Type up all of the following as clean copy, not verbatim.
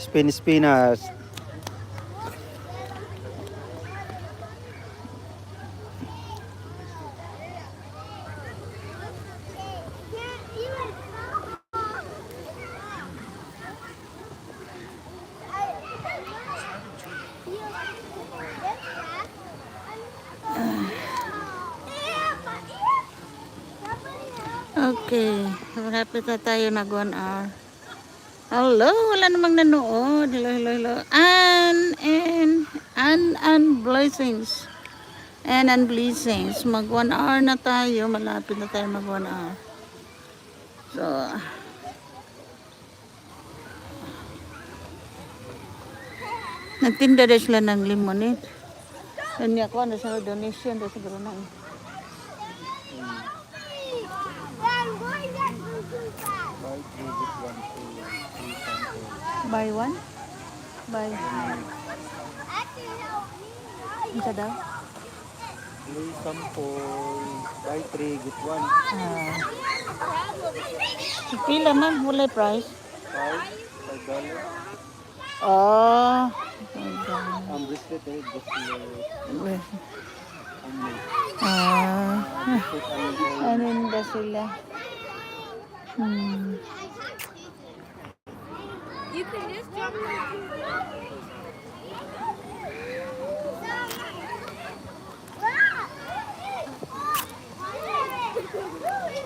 Spanish. Okay, malapit na tayo nag 1 hour. Hello, wala namang nanood. Hello. And blessings. And blessings. Mag 1 hour na tayo. Malapit na tayo mag 1 hour. So, nagtinda rin sila ng lemonade. Kanya ko, ano sa donation. Doon siguro na. Buy one? Buy. Isa daw? Buy 3, get 1. Pila man, wala price. $5. Oh. Ang brisket just Ano ba sila? You can just jump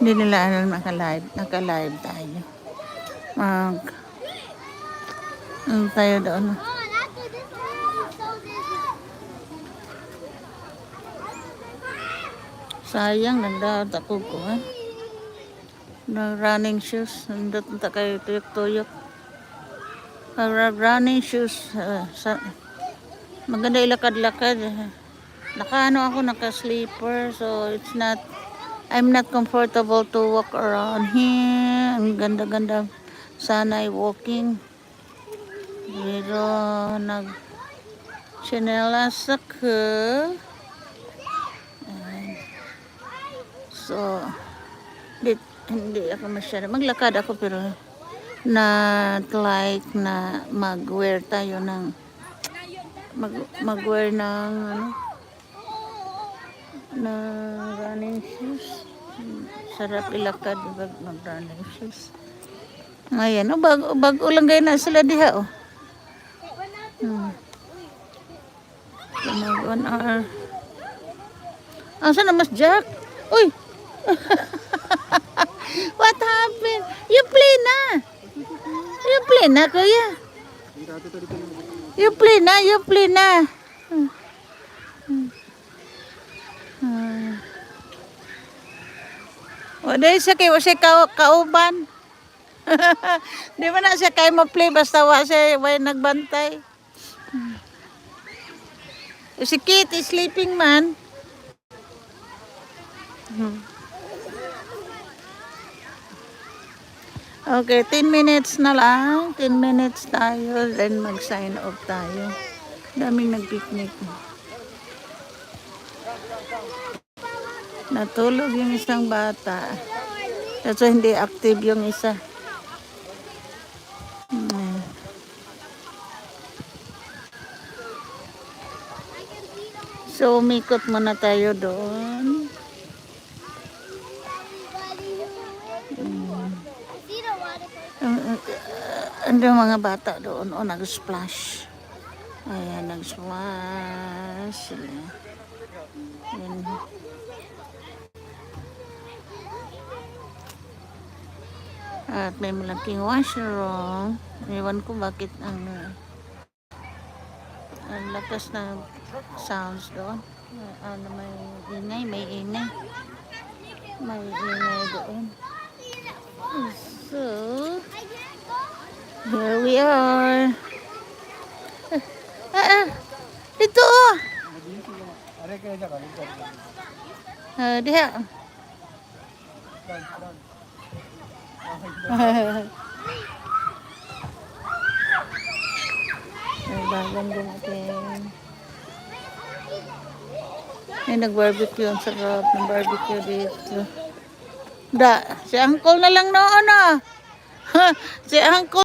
Hindi nila alam naka-live tayo. Tayo doon. Sayang, nagdaot ako ko. Running shoes. Nandot na kayo tuyok-tuyok. Running shoes. Maganda ilakad-lakad. Naka-sleeper. So, I'm not comfortable to walk around here. Ang ganda-ganda. Sana'y walking. Pero, nag-chinelas ako. So, hindi ako masyado. Maglakad ako pero like na mag-wear tayo ng mag-wear ng na running shoes. Sarap ilakad mag-running shoes. Ayan, bago lang gaya na sila diha, oh. So, mag 1 hour. Saan na mas Jack? Uy! What happened? You play na, kuya. You play na. Wala siya kayo kauban. Di ba na siya kayo ma-play basta siya nagbantay. Si Kit is sleeping man. Okay, 10 minutes na lang. 10 minutes tayo. Then mag-sign off tayo. Daming nag-picnic. Natulog yung isang bata. Kasi hindi active yung isa. So, umikot muna tayo doon. Ang mga bata doon, nag-splash. Ayan, nag-splash. Ayan. At may malaking washroom. Ewan ko bakit ang lakas na sounds doon. May ingay. May ingay doon. So, here we are. Dito. Diha. Bagan din natin. Nag-barbecue. Ang sarap ng barbecue dito. Si uncle na lang noon, Si uncle.